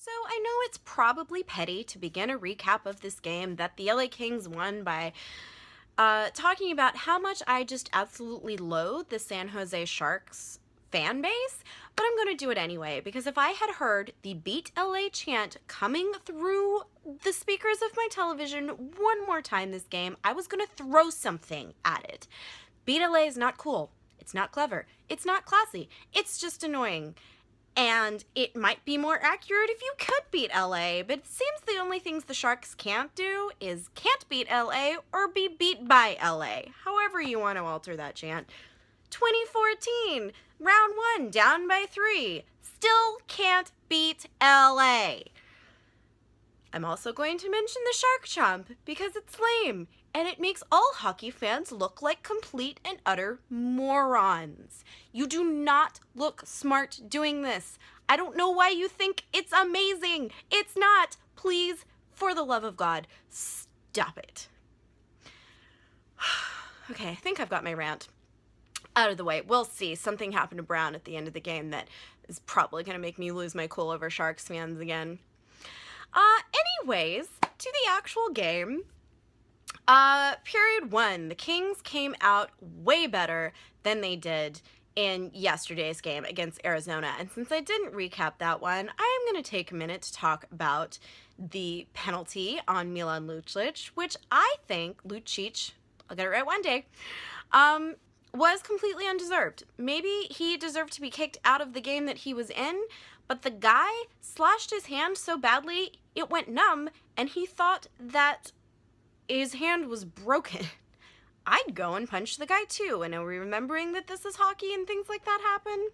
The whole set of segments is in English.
So I know it's probably petty to begin a recap of this game that the LA Kings won by talking about how much I just absolutely loathe the San Jose Sharks fan base, but I'm going to do it anyway because if I had heard the Beat LA chant coming through the speakers of my television one more time this game, I was going to throw something at it. Beat LA is not cool. It's not clever. It's not classy. It's just annoying. And it might be more accurate if you could beat LA, but it seems the only things the Sharks can't do is can't beat LA or be beat by LA. However you want to alter that chant. 2014, round 1, down by 3. Still can't beat LA. I'm also going to mention the Shark Chomp because it's lame and it makes all hockey fans look like complete and utter morons. You do not look smart doing this. I don't know why you think it's amazing. It's not. Please, for the love of God, stop it. Okay, I think I've got my rant out of the way. We'll see. Something happened to Brown at the end of the game that is probably going to make me lose my cool over Sharks fans again. Anyways, to the actual game. Period 1, the Kings came out way better than they did in yesterday's game against Arizona. And since I didn't recap that one, I am going to take a minute to talk about the penalty on Milan Lucic, which I think Lucic, I'll get it right one day, was completely undeserved. Maybe he deserved to be kicked out of the game that he was in, but the guy slashed his hand so badly it went numb, and he thought that his hand was broken. I'd go and punch the guy too, and are we remembering that this is hockey and things like that happen?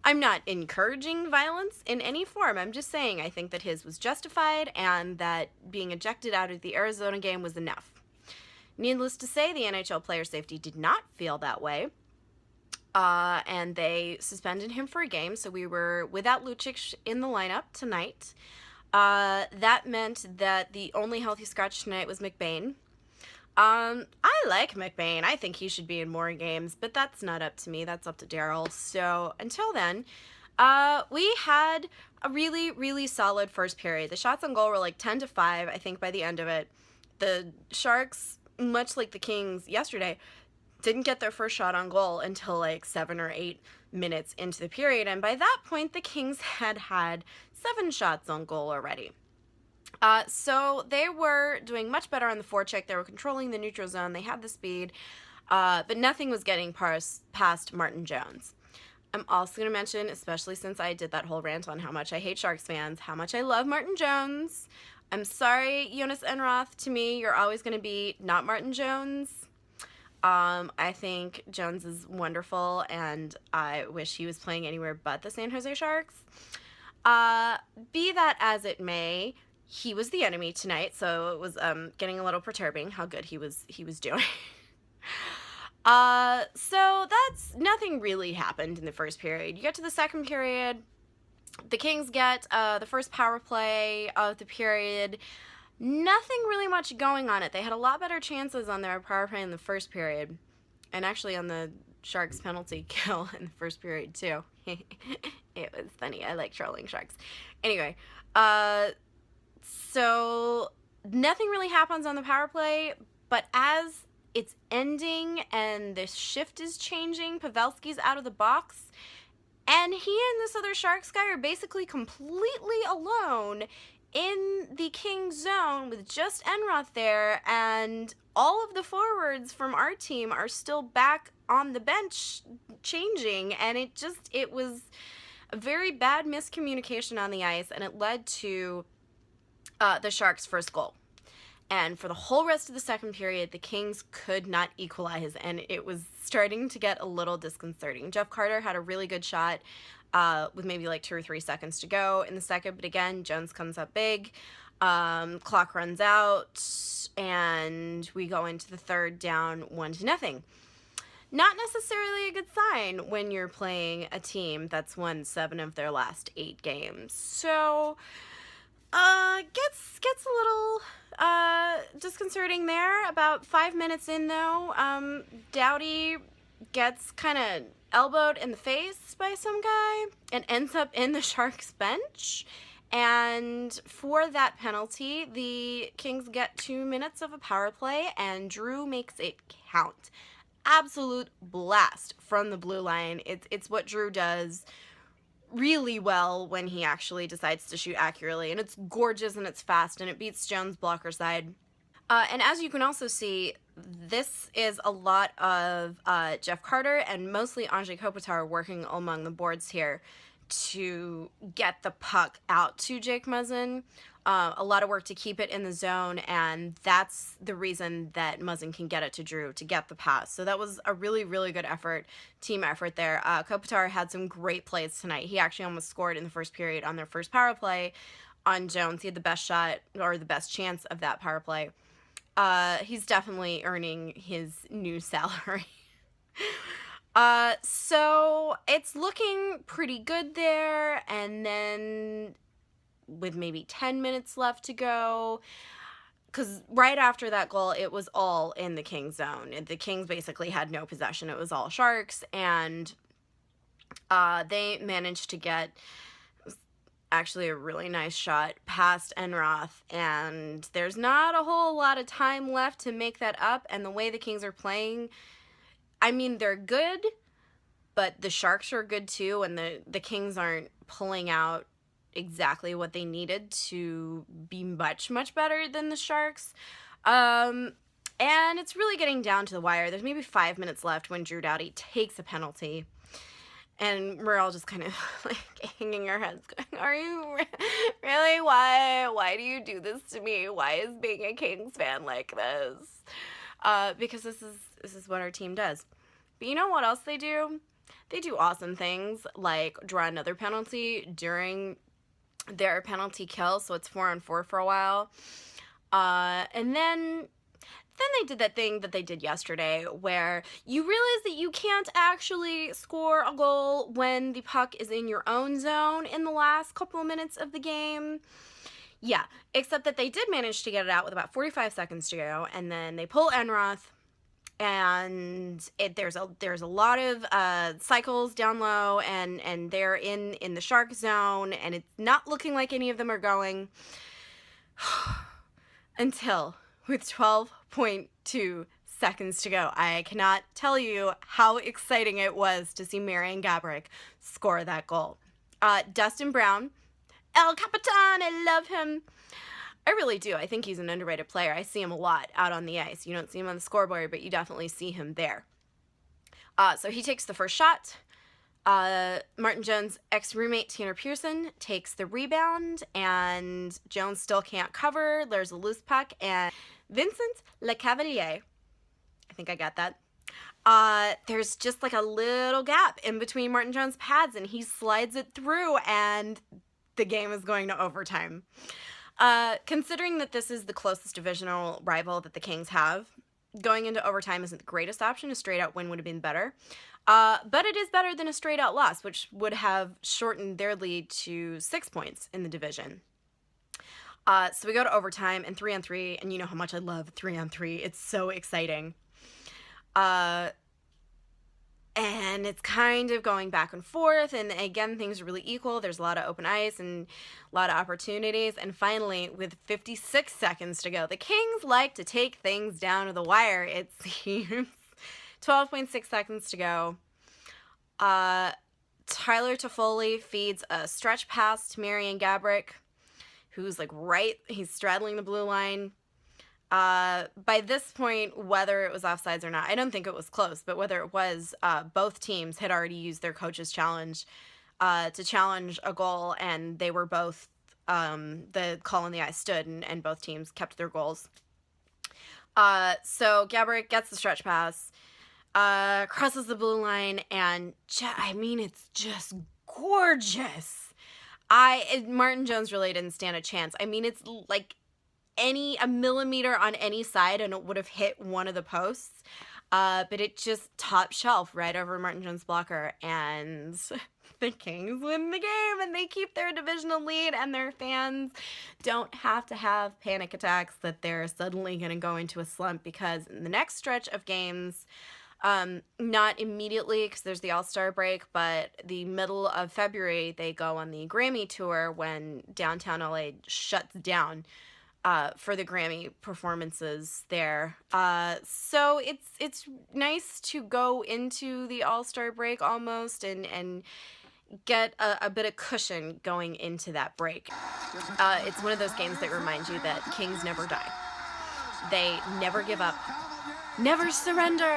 I'm not encouraging violence in any form. I'm just saying I think that his was justified and that being ejected out of the Arizona game was enough. Needless to say, the NHL player safety did not feel that way. And they suspended him for a game, so we were without Lucic in the lineup tonight. That meant that the only healthy scratch tonight was McBain. I like McBain. I think he should be in more games, but that's not up to me. That's up to Daryl. So until then, we had a really, really solid first period. The shots on goal were like 10-5, I think, by the end of it. The Sharks, much like the Kings yesterday, didn't get their first shot on goal until like 7 or 8 minutes into the period, and by that point the Kings had 7 shots on goal already. So they were doing much better on the forecheck. They were controlling the neutral zone. They had the speed, but nothing was getting past Martin Jones. I'm also going to mention, especially since I did that whole rant on how much I hate Sharks fans, how much I love Martin Jones. I'm sorry, Jonas Enroth, to me, you're always going to be not Martin Jones. I think Jones is wonderful, and I wish he was playing anywhere but the San Jose Sharks. Be that as it may, he was the enemy tonight, so it was getting a little perturbing how good he was doing. So that's nothing really happened in the first period. You get to the second period, the Kings get the first power play of the period. Nothing really much going on it. They had a lot better chances on their power play in the first period, and actually on the Sharks penalty kill in the first period too. It was funny. I like trolling Sharks. Anyway, so nothing really happens on the power play, but as it's ending and the shift is changing, Pavelski's out of the box, and he and this other Sharks guy are basically completely alone in the Kings zone with just Enroth there, and all of the forwards from our team are still back on the bench changing, and it was a very bad miscommunication on the ice, and it led to the Sharks' first goal. And for the whole rest of the second period, the Kings could not equalize, and it was starting to get a little disconcerting. Jeff Carter had a really good shot with maybe like 2 or 3 seconds to go in the second, but again, Jones comes up big. Clock runs out, and we go into the third down 1-0. Not necessarily a good sign when you're playing a team that's won 7 of their last 8 games. So, gets a little disconcerting there. About 5 minutes in, though, Doughty gets kind of elbowed in the face by some guy and ends up in the Sharks bench. And for that penalty, the Kings get 2 minutes of a power play, and Drew makes it count. Absolute blast from the blue line. It's what Drew does really well when he actually decides to shoot accurately, and it's gorgeous and it's fast and it beats Jones' blocker side. And as you can also see, this is a lot of Jeff Carter and mostly Anze Kopitar working among the boards here to get the puck out to Jake Muzzin. A lot of work to keep it in the zone, and that's the reason that Muzzin can get it to Drew to get the pass. So that was a really, really good effort, team effort there. Kopitar had some great plays tonight. He actually almost scored in the first period on their first power play on Jones. He had the best shot, or the best chance of that power play. He's definitely earning his new salary. So it's looking pretty good there, and then with maybe 10 minutes left to go, because right after that goal, it was all in the Kings zone. The Kings basically had no possession. It was all Sharks, and they managed to get actually a really nice shot past Enroth, and there's not a whole lot of time left to make that up. And the way the Kings are playing, I mean, they're good, but the Sharks are good too, and the Kings aren't pulling out exactly what they needed to be much, much better than the Sharks. And it's really getting down to the wire. There's maybe 5 minutes left when Drew Doughty takes a penalty. And we're all just kind of like hanging our heads going, are you really? Why do you do this to me? Why is being a Kings fan like this? Because this is what our team does. But you know what else they do? They do awesome things like draw another penalty during their penalty kill, so it's 4-on-4 for a while. And then they did that thing that they did yesterday where you realize that you can't actually score a goal when the puck is in your own zone in the last couple of minutes of the game. Yeah, except that they did manage to get it out with about 45 seconds to go, and then they pull Enroth, and there's a lot of cycles down low, and they're in the Shark zone, and it's not looking like any of them are going until with 12.2 seconds to go. I cannot tell you how exciting it was to see Marian Gaborik score that goal. Dustin Brown, El Capitan, I love him. I really do. I think he's an underrated player. I see him a lot out on the ice. You don't see him on the scoreboard, but you definitely see him there. So he takes the first shot. Martin Jones' ex-roommate Tanner Pearson takes the rebound, and Jones still can't cover. There's a loose puck, and Vincent Lecavalier, I think I got that. There's just like a little gap in between Martin Jones' pads, and he slides it through, and the game is going to overtime. Considering that this is the closest divisional rival that the Kings have, going into overtime isn't the greatest option. A straight-out win would have been better. But it is better than a straight-out loss, which would have shortened their lead to 6 points in the division. So we go to overtime and 3-on-3, and you know how much I love 3-on-3. It's so exciting. And it's kind of going back and forth, and again, things are really equal. There's a lot of open ice and a lot of opportunities, and finally, with 56 seconds to go, the Kings like to take things down to the wire, it seems. 12.6 seconds to go. Tyler Toffoli feeds a stretch pass to Marian Gaborik, who's like he's straddling the blue line. By this point, whether it was offsides or not, I don't think it was close, but whether it was, both teams had already used their coach's challenge to challenge a goal, and they were both, the call on the ice stood, and both teams kept their goals. So Gaborik gets the stretch pass, crosses the blue line, and I mean, it's just gorgeous. Martin Jones really didn't stand a chance. I mean, it's like a millimeter on any side and it would have hit one of the posts, but it just top shelf right over Martin Jones' blocker, and the Kings win the game, and they keep their divisional lead, and their fans don't have to have panic attacks that they're suddenly going to go into a slump, because in the next stretch of games, Not immediately because there's the All-Star break, but the middle of February they go on the Grammy tour when downtown LA shuts down for the Grammy performances there. So it's nice to go into the All-Star break almost and get a bit of cushion going into that break. It's one of those games that reminds you that kings never die. They never give up, never surrender.